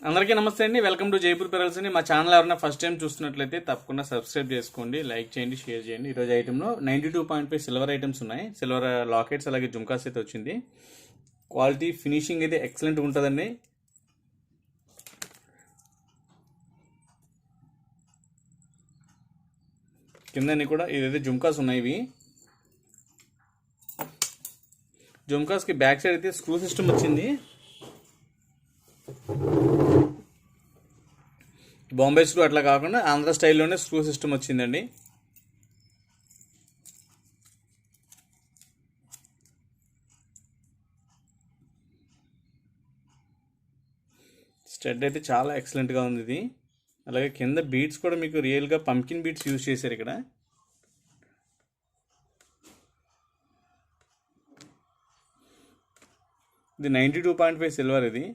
అందరికీ నమస్తే అండి. వెల్కమ్ టు జైపూర్ పెరల్స్ అండి. మా ఛానల్ ఎవరైనా ఫస్ట్ టైం చూస్తున్నట్లయితే తప్పకుండా సబ్స్క్రైబ్ చేసుకోండి, లైక్ చేయండి, షేర్ చేయండి. ఈరోజు ఐటెంలో 92.5 సిల్వర్ ఐటమ్స్ ఉన్నాయి. సిల్వర్ లాకెట్స్ అలాగే జుమ్కాస్ అయితే వచ్చింది. క్వాలిటీ ఫినిషింగ్ అయితే ఎక్సలెంట్గా ఉంటుందండి. కింద కూడా ఇదైతే జుమ్కాస్ ఉన్నాయి. ఇవి జుమ్కాస్కి బ్యాక్ సైడ్ అయితే స్క్రూ సిస్టమ్ వచ్చింది. బాంబే స్క్రూ అట్లా కాకుండా ఆంధ్ర స్టైల్లోనే స్క్రూ సిస్టమ్ వచ్చిందండి. స్టడ్ అయితే చాలా ఎక్సలెంట్గా ఉంది ఇది. అలాగే కింద బీట్స్ కూడా మీకు రియల్గా పంకిన్ బీట్స్ యూజ్ చేశారు ఇక్కడ. ఇది 92.5 సిల్వర్. ఇది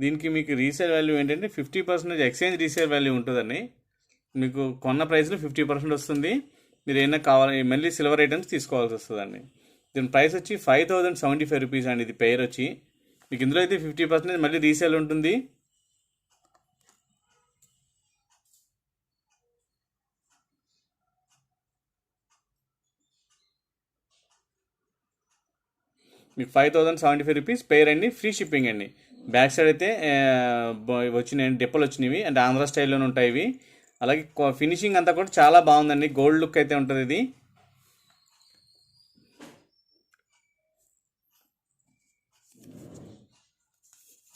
దీనికి మీకు రీసేల్ వాల్యూ ఏంటంటే 50% ఎక్స్చేంజ్ రీసేల్ వాల్యూ ఉంటుందండి. మీకు కొన్న ప్రైస్లో 50% వస్తుంది. మీరు ఏమైనా కావాలి మళ్ళీ సిల్వర్ ఐటమ్స్ తీసుకోవాల్సి వస్తుందండి. దీని ప్రైస్ వచ్చి 5075 రూపీస్ అండి. ఇది పేర్ వచ్చి మీకు ఇందులో అయితే 50% మళ్ళీ రీసేల్ ఉంటుంది. మీకు 5075 రూపీస్ పేర్ అండి. ఫ్రీ షిప్పింగ్ అండి. బ్యాక్ సైడ్ అయితే వచ్చినాయి డిప్పలు వచ్చినవి అంటే ఆంధ్ర స్టైల్లోనే ఉంటాయి ఇవి. అలాగే ఫినిషింగ్ అంతా కూడా చాలా బాగుందండి. గోల్డ్ లుక్ అయితే ఉంటుంది ఇది.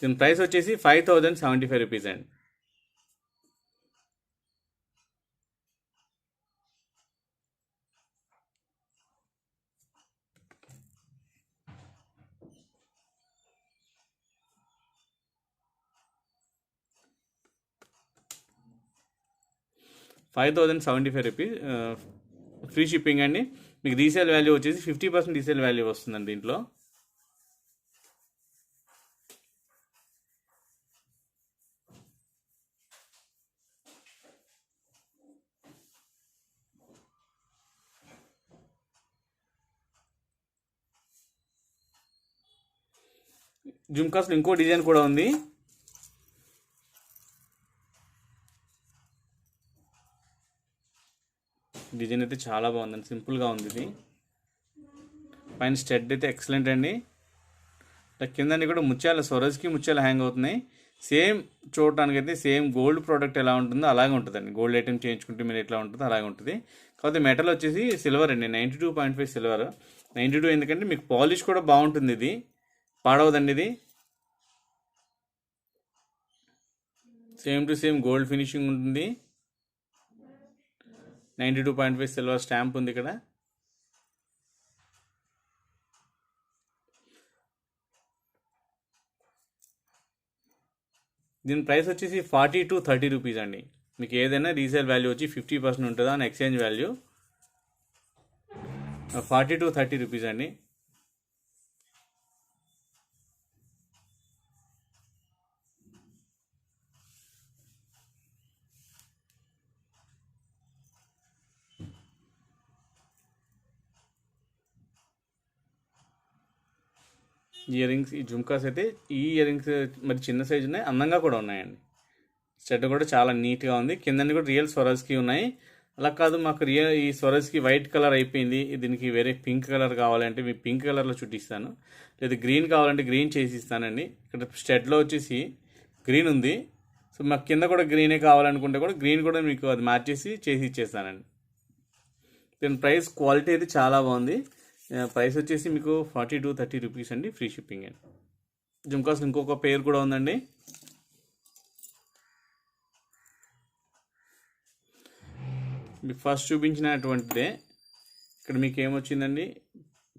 దీని ప్రైస్ వచ్చేసి 5075 రూపీస్ అండి. ₹5075 ఫ్రీ షిప్పింగ్ అండి. మీకు రీసేల్ వాల్యూ వచ్చేసి 50% రీసేల్ వాల్యూ వస్తుందండి దీంట్లో. జుమ్కాస్లో ఇంకో డిజైన్ కూడా ఉంది. డిజైన్ అయితే చాలా బాగుందండి. సింపుల్గా ఉంది ఇది. పైన స్టడ్ అయితే ఎక్సలెంట్ అండి. కిందని కూడా ముత్యాల స్వరజ్కి ముత్యాలు హ్యాంగ్ అవుతున్నాయి. సేమ్ చూడటానికి అయితే సేమ్ గోల్డ్ ప్రోడక్ట్ ఎలా ఉంటుందో అలాగే ఉంటుందండి. గోల్డ్ ఐటమ్ చేయించుకుంటే మీరు ఎట్లా ఉంటుందో అలాగే ఉంటుంది. కాకపోతే మెటల్ వచ్చేసి సిల్వర్ అండి. 92.5 సిల్వర్. 92 ఎందుకంటే మీకు పాలిష్ కూడా బాగుంటుంది. ఇది పాడవదండి. ఇది same to same gold finishing ఉంటుంది. 92.5 సిల్వర్ స్టాంప్ ఉంది ఇక్కడ. దీని ప్రైస్ వచ్చేసి 40 to 30 రూపీస్ అండి. మీకు ఏదైనా రీసేల్ వాల్యూ వచ్చి 50% ఉంటుందా అని ఎక్స్చేంజ్ వాల్యూ 40 to 30 రూపీస్ అండి. ఇయర్ రింగ్స్ ఈ జుమ్కాస్ అయితే ఈ ఇయర్ రింగ్స్ మరి చిన్న సైజు ఉన్నాయి, అందంగా కూడా ఉన్నాయండి. సెట్ కూడా చాలా నీట్గా ఉంది. కింద కూడా రియల్ స్వరజ్కి ఉన్నాయి. అలా కాదు మాకు ఈ స్వరజ్కి వైట్ కలర్ అయిపోయింది, దీనికి వేరే పింక్ కలర్ కావాలంటే మీ పింక్ కలర్లో చుట్టిస్తాను, లేదా గ్రీన్ కావాలంటే గ్రీన్ చేసి ఇస్తానండి. ఇక్కడ స్టెడ్లో వచ్చేసి గ్రీన్ ఉంది. సో మాకు కింద కూడా గ్రీనే కావాలనుకుంటే కూడా గ్రీన్ కూడా మీకు అది మార్చేసి చేసి ఇచ్చేస్తానండి. దీని ప్రైస్ క్వాలిటీ అయితే చాలా బాగుంది. ప్రైస్ వచ్చేసి మీకు 40 to 30 రూపీస్ అండి. ఫ్రీ షిప్పింగ్ అండి. జుమ్కాస్ ఇంకొక పేరు కూడా ఉందండి. మీకు ఫస్ట్ చూపించినటువంటిదే. ఇక్కడ మీకు ఏమొచ్చిందండి,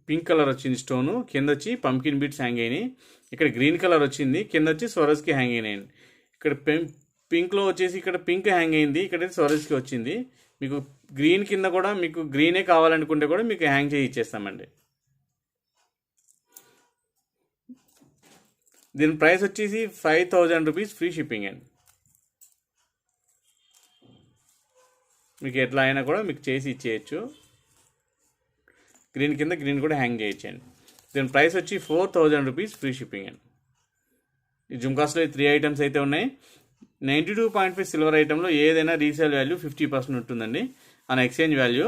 పింక్ కలర్ వచ్చింది స్టోను, కింద వచ్చి పంకిన్ బీట్స్ హ్యాంగ్ అయినాయి. ఇక్కడ గ్రీన్ కలర్ వచ్చింది, కింద వచ్చి స్వరజ్కి హ్యాంగ్ అయినాయండి. ఇక్కడ పింక్లో వచ్చేసి ఇక్కడ పింక్ హ్యాంగ్ అయింది, ఇక్కడ స్వరజ్కి వచ్చింది. మీకు గ్రీన్ కింద కూడా మీకు గ్రీనే కావాలనుకుంటే కూడా మీకు హ్యాంగ్ చేసి ఇచ్చేస్తామండి. దీని ప్రైస్ వచ్చేసి 5000 రూపీస్ ఫ్రీ షిప్పింగ్ అండి. మీకు ఎట్లా అయినా కూడా మీకు చేసి ఇచ్చేయచ్చు. గ్రీన్ కింద గ్రీన్ కూడా హ్యాంగ్ చేయొచ్చండి. దీని ప్రైస్ వచ్చి 4000 రూపీస్ ఫ్రీ షిప్పింగ్ అండి. ఈ జుమ్కాస్లో 3 ఐటమ్స్ అయితే ఉన్నాయి. 92.5 సిల్వర్ ఐటెంలో ఏదైనా రీసేల్ వాల్యూ 50% ఉంటుందండి ఆన్ ఎక్స్చేంజ్ వాల్యూ.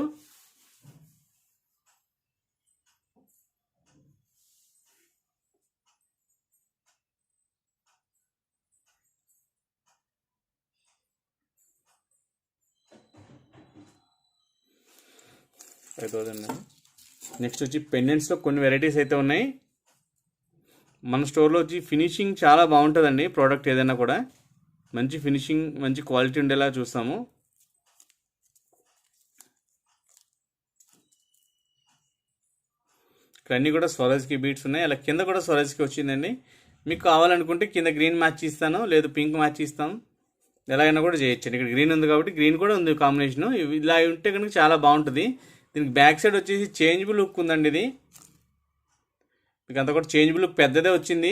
నెక్స్ట్ వచ్చి పెండెంట్స్లో కొన్ని వెరైటీస్ అయితే ఉన్నాయి. మన స్టోర్లో వచ్చి ఫినిషింగ్ చాలా బాగుంటుందండి. ప్రోడక్ట్ ఏదైనా కూడా మంచి ఫినిషింగ్, మంచి క్వాలిటీ ఉండేలా చూస్తాము. ఇక్కడ అన్నీ కూడా స్వరాజ్కి బీట్స్ ఉన్నాయి. అలా కింద కూడా స్వరాజ్కి వచ్చిందండి. మీకు కావాలనుకుంటే కింద గ్రీన్ మ్యాచ్ ఇస్తాను, లేదు పింక్ మ్యాచ్ ఇస్తాం, ఎలాగైనా కూడా చేయొచ్చు. ఇక్కడ గ్రీన్ ఉంది కాబట్టి గ్రీన్ కూడా ఉంది కాంబినేషన్. ఇలా ఉంటే కనుక చాలా బాగుంటుంది. దీనికి బ్యాక్ సైడ్ వచ్చేసి చేంజబుల్ లుక్ ఉందండి. ఇది మీకు అంతా కూడా చేంజబుల్ లుక్ పెద్దదే వచ్చింది.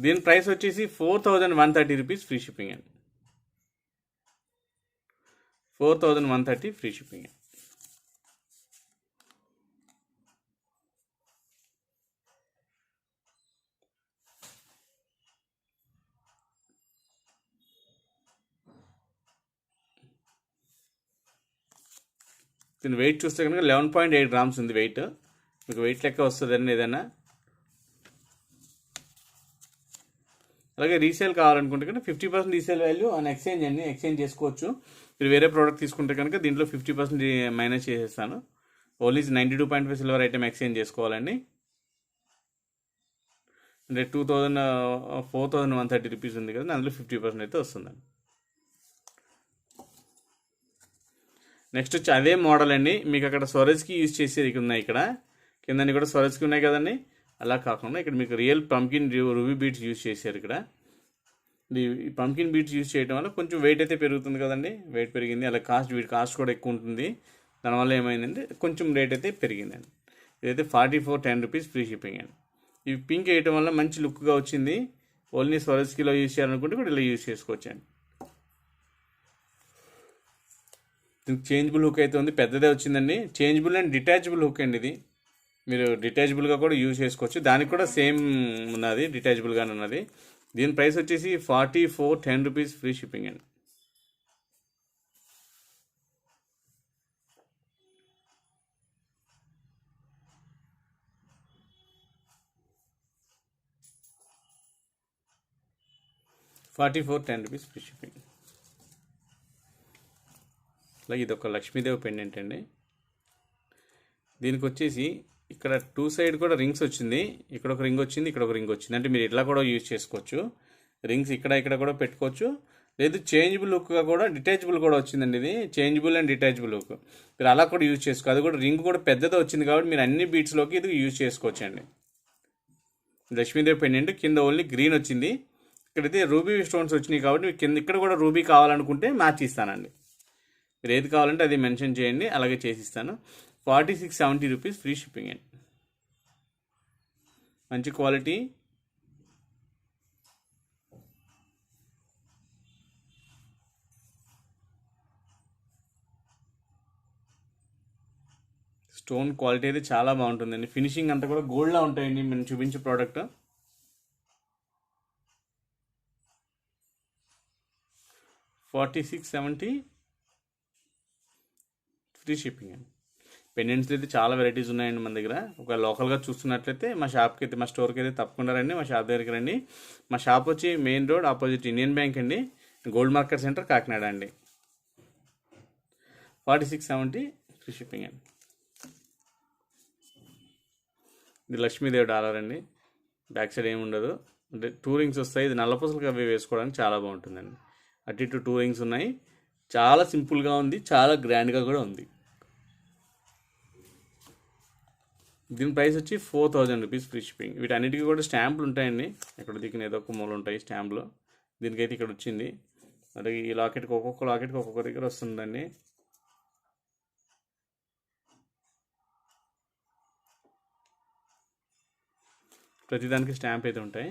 దీని ప్రైస్ వచ్చేసి 4130 రూపీస్ ఫ్రీ షిప్పింగ్ అండి. 4130 ఫ్రీ షిప్పింగ్. దీని వెయిట్ చూస్తే కనుక 11.8 గ్రామ్స్ ఉంది వెయిట్. మీకు వెయిట్ లెక్క వస్తుందండి ఏదైనా. అలాగే రీసేల్ కావాలనుకుంటే కనుక 50% రీసేల్ వాల్యూ ఆన్ ఎక్స్చేంజ్ అండి. ఎక్స్చేంజ్ చేసుకోవచ్చు. మీరు వేరే ప్రోడక్ట్ తీసుకుంటే కనుక దీంట్లో 50% మైనస్ చేసేస్తాను. ఓన్లీ 92.5 సిల్వర్ ఐటమ్ ఎక్స్చేంజ్ చేసుకోవాలండి. అంటే 4130 రూపీస్ ఉంది కదా, అందులో 50% అయితే వస్తుందండి. నెక్స్ట్ వచ్చి అదే మోడల్ అండి. మీకు అక్కడ స్వరాజ్కి యూజ్ చేసేది ఉన్నాయి. ఇక్కడ కిందని కూడా స్వరాజ్కి ఉన్నాయి కదండి. అలా కాకుండా ఇక్కడ మీకు real pumpkin ruby beats use చేశారు. ఇక్కడ ఈ పంకిన్ బీట్స్ యూజ్ చేయడం వల్ల కొంచెం వెయిట్ అయితే పెరుగుతుంది కదండి. వెయిట్ పెరిగింది. అలా వీటి కాస్ట్ కూడా ఎక్కువ ఉంటుంది. దానివల్ల ఏమైందంటే కొంచెం రేట్ అయితే పెరిగిందండి. ఇదైతే 4410 రూపీస్ ఫ్రీ షిప్పింగ్ అండి. ఇవి పింక్ వేయటం వల్ల మంచి లుక్గా వచ్చింది. ఓన్లీ స్వరాజ్కిలో యూజ్ చేయాలనుకుంటే కూడా ఇలా యూజ్ చేసుకోవచ్చండి. దీనికి చేంజబుల్ హుక్ అయితే ఉంది, పెద్దదే వచ్చిందండి. చేంజబుల్ అండ్ డిటాచబుల్ హుక్ అండి ఇది. మీరు డిటాచబుల్గా కూడా యూజ్ చేసుకోవచ్చు. దానికి కూడా సేమ్ ఉన్నది, డిటాచబుల్గానే ఉన్నది. దీని ప్రైస్ వచ్చేసి 4410 రూపీస్ ఫ్రీ షిప్పింగ్ అండి. ₹4410 ఫ్రీ షిప్పింగ్. అలాగే ఇది ఒక లక్ష్మీదేవి పెండెంట్ అండి. దీనికి వచ్చేసి ఇక్కడ 2 సైడ్ కూడా రింగ్స్ వచ్చింది. ఇక్కడ ఒక రింగ్ వచ్చింది, ఇక్కడ ఒక రింగ్ వచ్చింది. అంటే మీరు ఇట్లా కూడా యూజ్ చేసుకోవచ్చు. రింగ్స్ ఇక్కడ కూడా పెట్టుకోవచ్చు. లేదు చేంజబుల్ లుక్గా కూడా డిటాచబుల్ కూడా వచ్చిందండి. ఇది చేంజబుల్ అండ్ డిటాచబుల్ లుక్. మీరు అలా కూడా యూజ్ చేసుకోవచ్చు. అది కూడా రింగ్ కూడా పెద్దది వచ్చింది కాబట్టి మీరు అన్ని బీట్స్లోకి ఇది యూజ్ చేసుకోవచ్చు అండి. లక్ష్మీదేవి పెండెంట్ కింద ఓన్లీ గ్రీన్ వచ్చింది. ఇక్కడైతే రూబీ స్టోన్స్ వచ్చినాయి కాబట్టి మీకు కింద ఇక్కడ కూడా రూబీ కావాలనుకుంటే మ్యాచ్ ఇస్తానండి. మీరు ఏది కావాలంటే అది మెన్షన్ చేయండి, అలాగే చేసిస్తాను. 4670 రూపీస్ ఫ్రీ షిప్పింగ్ అండి. మంచి క్వాలిటీ. స్టోన్ క్వాలిటీ అయితే చాలా బాగుంటుందండి. ఫినిషింగ్ అంతా కూడా గోల్డ్లా ఉంటాయండి. మనం చూపించే ప్రోడక్ట్ 4670 ఫ్రీ షిప్పింగ్ అండి. పెండెంట్స్ అయితే చాలా వెరైటీస్ ఉన్నాయండి మన దగ్గర. ఒక లోకల్గా చూస్తున్నట్లయితే మా షాప్కి అయితే, మా స్టోర్కి అయితే తప్పకుండా రండి. మా షాప్ దగ్గరికి రండి. మా షాప్ వచ్చి main road opposite Indian bank అండి, గోల్డ్ మార్కెట్ సెంటర్, కాకినాడ అండి. 4670 ఫ్రీ షిప్పింగ్ అండి. ఇది లక్ష్మీదేవి డాలర్ అండి. బ్యాక్ సైడ్ ఏమి ఉండదు, అంటే 2 రింగ్స్ వస్తాయి. ఇది నల్లపూసలకి అవి వేసుకోవడానికి చాలా బాగుంటుందండి. అటు ఇటు 2 రింగ్స్ ఉన్నాయి. చాలా సింపుల్గా ఉంది, చాలా గ్రాండ్గా కూడా ఉంది. దీని ప్రైస్ వచ్చి 4000 రూపీస్ ఫ్రీ షిప్పింగ్. వీటన్నిటికీ కూడా స్టాంపులు ఉంటాయండి. ఎక్కడ దిక్కున ఏదో ఒక మూల ఉంటాయి స్టాంపులు. దీనికైతే ఇక్కడ వచ్చింది. అలాగే ఈ లాకెట్కి ఒక్కొక్క లాకెట్కి ఒక్కొక్క దగ్గర వస్తుందండి. ప్రతిదానికి స్టాంప్ అయితే ఉంటాయి.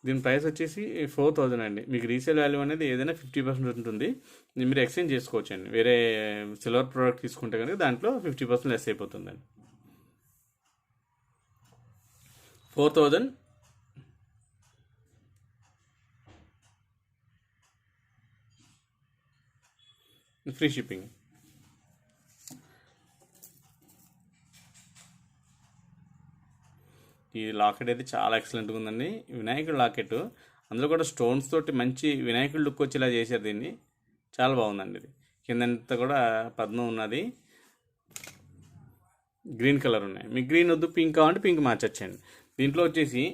దీని ప్రైస్ వచ్చేసి 4000 అండి. మీకు రీసేల్ వాల్యూ అనేది ఏదైనా 50% ఉంటుంది. మీరు ఎక్స్చేంజ్ చేసుకోవచ్చు అండి. వేరే సిల్వర్ ప్రోడక్ట్ తీసుకుంటే కనుక దాంట్లో 50% లెస్ అయిపోతుందండి. 4000 ఫ్రీ షిప్పింగ్. ఈ లాకెట్ అయితే చాలా ఎక్సలెంట్గా ఉందండి. వినాయకుడు లాకెట్, అందులో కూడా స్టోన్స్ తోటి మంచి వినాయకుడు లుక్ వచ్చేలా చేశారు దీన్ని. చాలా బాగుందండి ఇది. కిందంతా కూడా పద్మం ఉన్నది, గ్రీన్ కలర్ ఉన్నాయి. మీకు గ్రీన్ వద్దు, పింక్ కావాలంటే పింక్ మార్చొచ్చండి. దీంట్లో వచ్చేసి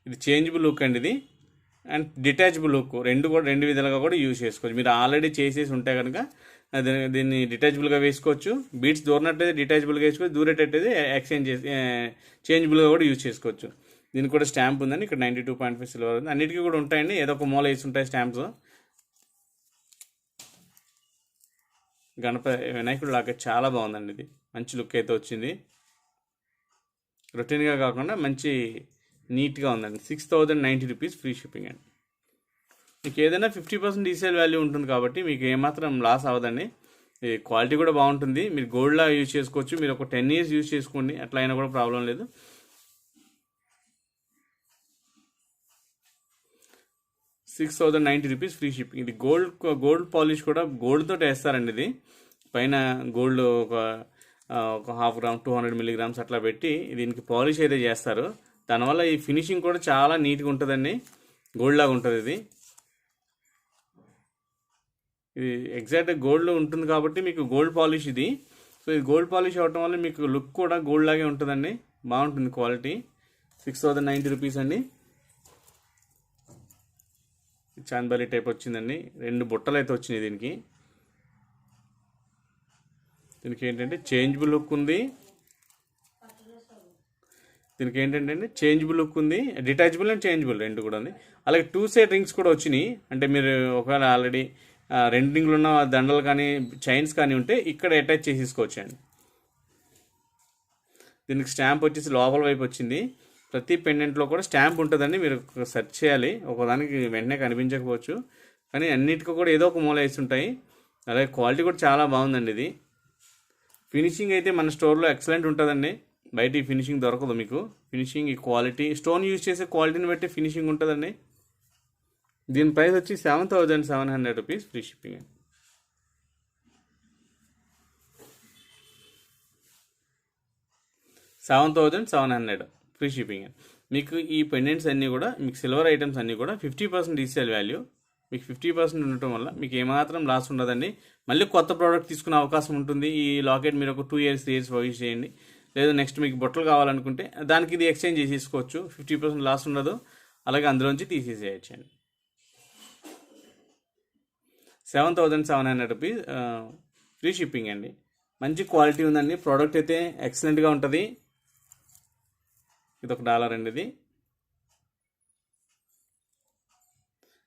ఇది చేంజబుల్ లుక్ అండి ఇది, అండ్ డిటాచబుల్ లుక్. రెండు విధాలుగా కూడా యూజ్ చేసుకోవచ్చు. మీరు ఆల్రెడీ చేసేసి ఉంటే కనుక దీన్ని డిటాచబుల్గా వేసుకోవచ్చు. బీట్స్ దూరినట్టయితే డిటాచబుల్గా వేసుకోవచ్చు, దూరేటట్టయితే ఎక్స్చేంజ్ చేసి చేంజబుల్గా కూడా యూజ్ చేసుకోవచ్చు. దీనికి కూడా స్టాంప్ ఉందండి. ఇక్కడ 92.5 సిల్వర్ ఉంది. అన్నిటికీ కూడా ఉంటాయండి, ఏదో ఒక మూల వేసి ఉంటాయి స్టాంప్స్. వినాయకుడు లాకెట్ చాలా బాగుందండి ఇది. మంచి లుక్ అయితే వచ్చింది. రొటీన్గా కాకుండా మంచి నీట్గా ఉందండి. 6090 రూపీస్ ఫ్రీ షిప్పింగ్ అండి. మీకు ఏదైనా 50% రీసేల్ వాల్యూ ఉంటుంది కాబట్టి మీకు ఏమాత్రం లాస్ అవ్వదండి. ఈ క్వాలిటీ కూడా బాగుంటుంది. మీరు గోల్డ్లా యూజ్ చేసుకోవచ్చు. మీరు ఒక 10 years యూజ్ చేసుకోండి, అట్లా అయినా కూడా ప్రాబ్లం లేదు. 6090 రూపీస్ ఫ్రీ షిప్పింగ్. ఇది గోల్డ్ పాలిష్ కూడా గోల్డ్తో వేస్తారండి. ఇది పైన గోల్డ్ ఒక 1/2 గ్రామ్ 200 milligrams అట్లా పెట్టి దీనికి పాలిష్ అయితే చేస్తారు. దానివల్ల ఈ ఫినిషింగ్ కూడా చాలా నీట్గా ఉంటుందండి, గోల్డ్ లాగా ఉంటుంది. ఇది ఎగ్జాక్ట్ గోల్డ్ ఉంటుంది కాబట్టి మీకు గోల్డ్ పాలిష్ ఇది. సో ఇది గోల్డ్ పాలిష్ అవ్వటం వల్ల మీకు లుక్ కూడా గోల్డ్ లాగే ఉంటుందండి, బాగుంటుంది క్వాలిటీ. 6090 రూపీస్ అండి. చాందబాలి టైప్ వచ్చిందండి. 2 బుట్టలు అయితే వచ్చినాయి దీనికి. దీనికి ఏంటంటే చేంజబుల్ లుక్ ఉంది. డిటాచబుల్ అండ్ చేంజబుల్ రెండు కూడా ఉంది. అలాగే 2 side రింగ్స్ కూడా వచ్చినాయి. అంటే మీరు ఒకవేళ ఆల్రెడీ 2 రింగ్లు ఉన్న దండలు కానీ చైన్స్ కానీ ఉంటే ఇక్కడ అటాచ్ చేసేసుకోవచ్చు అండి. దీనికి స్టాంప్ వచ్చేసి లోపల వైపు వచ్చింది. ప్రతి పెండెంట్లో కూడా స్టాంప్ ఉంటుందండి. మీరు సెర్చ్ చేయాలి, ఒకదానికి వెంటనే కనిపించకపోవచ్చు, కానీ అన్నిటికీ కూడా ఏదో ఒక మూల వేసి ఉంటాయి. అలాగే క్వాలిటీ కూడా చాలా బాగుందండి ఇది. ఫినిషింగ్ అయితే మన స్టోర్లో ఎక్సలెంట్ ఉంటుందండి. బయట ఈ ఫినిషింగ్ దొరకదు మీకు. ఫినిషింగ్, ఈ క్వాలిటీ, స్టోన్ యూజ్ చేసే క్వాలిటీని బట్టి ఫినిషింగ్ ఉంటుందండి. దీని ప్రైస్ వచ్చి 7700 rupees free shipping. 7700 free shipping. మీకు ఈ పెండెంట్స్ అన్నీ కూడా, మీకు సిల్వర్ ఐటమ్స్ అన్నీ కూడా 50% రీసేల్ వాల్యూ. మీకు 50% ఉండటం వల్ల మీకు ఏమాత్రం లాస్ ఉండదండి. మళ్ళీ కొత్త ప్రోడక్ట్ తీసుకునే అవకాశం ఉంటుంది. ఈ లాకెట్ మీరు ఒక 2 years 3 years యూజ్ చేయండి. లేదా నెక్స్ట్ మీకు బొట్టలు కావాలనుకుంటే దానికి ఇది ఎక్స్చేంజ్ చేసేసుకోవచ్చు. 50% లాస్ ఉండదు. అలాగే అందులోంచి తీసేసేయచ్చండి. 7700 రూపీస్ ఫ్రీ షిప్పింగ్ అండి. మంచి క్వాలిటీ ఉందండి. ప్రోడక్ట్ అయితే ఎక్సలెంట్గా ఉంటుంది. ఇది $1 అండి ఇది.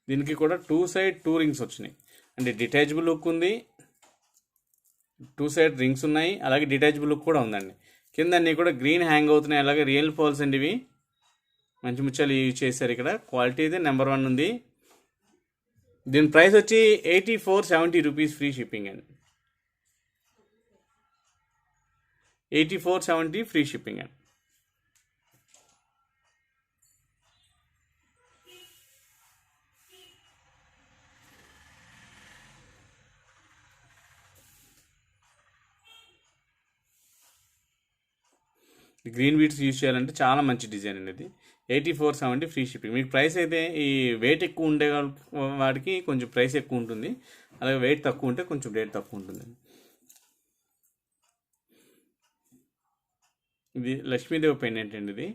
దీనికి కూడా 2 side 2 రింగ్స్ వచ్చినాయి. అంటే డిటాచబుల్ లుక్ ఉంది, 2 side రింగ్స్ ఉన్నాయి, అలాగే డిటాచబుల్ లుక్ కూడా ఉందండి. కింద అన్నీ కూడా గ్రీన్ హ్యాంగ్ అవుతున్నాయి. అలాగే రియల్ పోల్స్ అండి ఇవి. మంచి ముత్యాలు యూజ్ చేశారు ఇక్కడ. క్వాలిటీ అయితే నెంబర్ 1 ఉంది. దీని ప్రైస్ వచ్చి 8470 రూపీస్ ఫ్రీ షిప్పింగ్ అండి. 8470 ఫ్రీ షిప్పింగ్ అండి. గ్రీన్ బీట్స్ యూజ్ చేయాలంటే చాలా మంచి డిజైన్ అండి ఇది. 8470 ఫ్రీ షిప్పింగ్. మీకు ప్రైస్ అయితే ఈ వెయిట్ ఎక్కువ ఉండే వాటికి కొంచెం ప్రైస్ ఎక్కువ ఉంటుంది. అలాగే వెయిట్ తక్కువ ఉంటే కొంచెం రేట్ తక్కువ ఉంటుంది. ఇది లక్ష్మీదేవి పెండెంట్ అండి. ఇది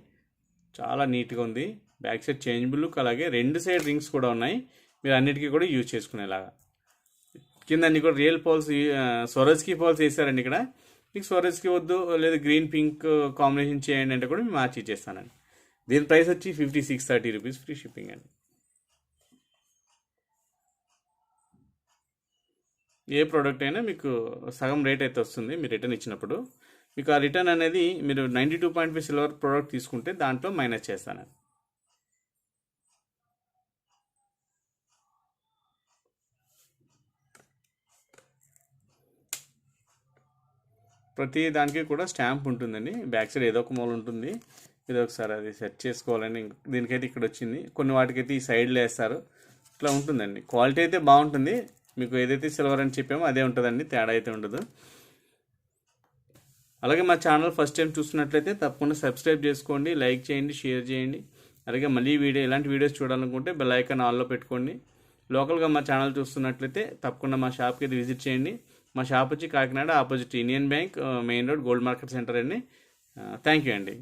చాలా నీట్గా ఉంది. బ్యాక్ సైడ్ చేంజబుల్ లుక్, అలాగే 2 side రింగ్స్ కూడా ఉన్నాయి. మీరు అన్నిటికీ కూడా యూజ్ చేసుకునేలాగా. కింద అన్ని కూడా రియల్ పోల్స్, స్వరజ్కి పోల్స్ వేసారండి. ఇక్కడ మీకు స్వరజ్కి వద్దు, లేదా గ్రీన్ పింక్ కాంబినేషన్ చేయండి అంటే కూడా మేము మార్చి ఇచ్చేస్తానండి. దీని ప్రైస్ వచ్చి 5630 రూపీస్ ఫ్రీ షిప్పింగ్ అండి. ఏ ప్రోడక్ట్ అయినా మీకు సగం రేట్ అయితే వస్తుంది మీరు రిటర్న్ ఇచ్చినప్పుడు. మీకు ఆ రిటర్న్ అనేది మీరు 92.5 సిల్వర్ ప్రోడక్ట్ తీసుకుంటే దాంట్లో మైనస్ చేస్తాను. ప్రతి దానికి కూడా స్టాంప్ ఉంటుందండి. బ్యాక్ సైడ్ ఏదో ఒక మూల ఉంటుంది. ఇది ఒకసారి అది సెట్ చేసుకోవాలని దీనికైతే ఇక్కడ వచ్చింది. కొన్ని వాటికైతే ఈ సైడ్లో వేస్తారు. ఇట్లా ఉంటుందండి. క్వాలిటీ అయితే బాగుంటుంది. మీకు ఏదైతే సిల్వర్ అని చెప్పామో అదే ఉంటుందండి, తేడా అయితే ఉండదు. అలాగే మా ఛానల్ ఫస్ట్ టైం చూస్తున్నట్లయితే తప్పకుండా సబ్స్క్రైబ్ చేసుకోండి, లైక్ చేయండి, షేర్ చేయండి. అలాగే మళ్ళీ ఇలాంటి వీడియోస్ చూడాలనుకుంటే బెల్ ఐకాన్ ఆల్లో పెట్టుకోండి. లోకల్గా మా ఛానల్ చూస్తున్నట్లయితే తప్పకుండా మా షాప్కి అయితే విజిట్ చేయండి. మా షాప్ వచ్చి Kakinada opposite union bank main rolled gold market centre అండి. థ్యాంక్ యూ అండి.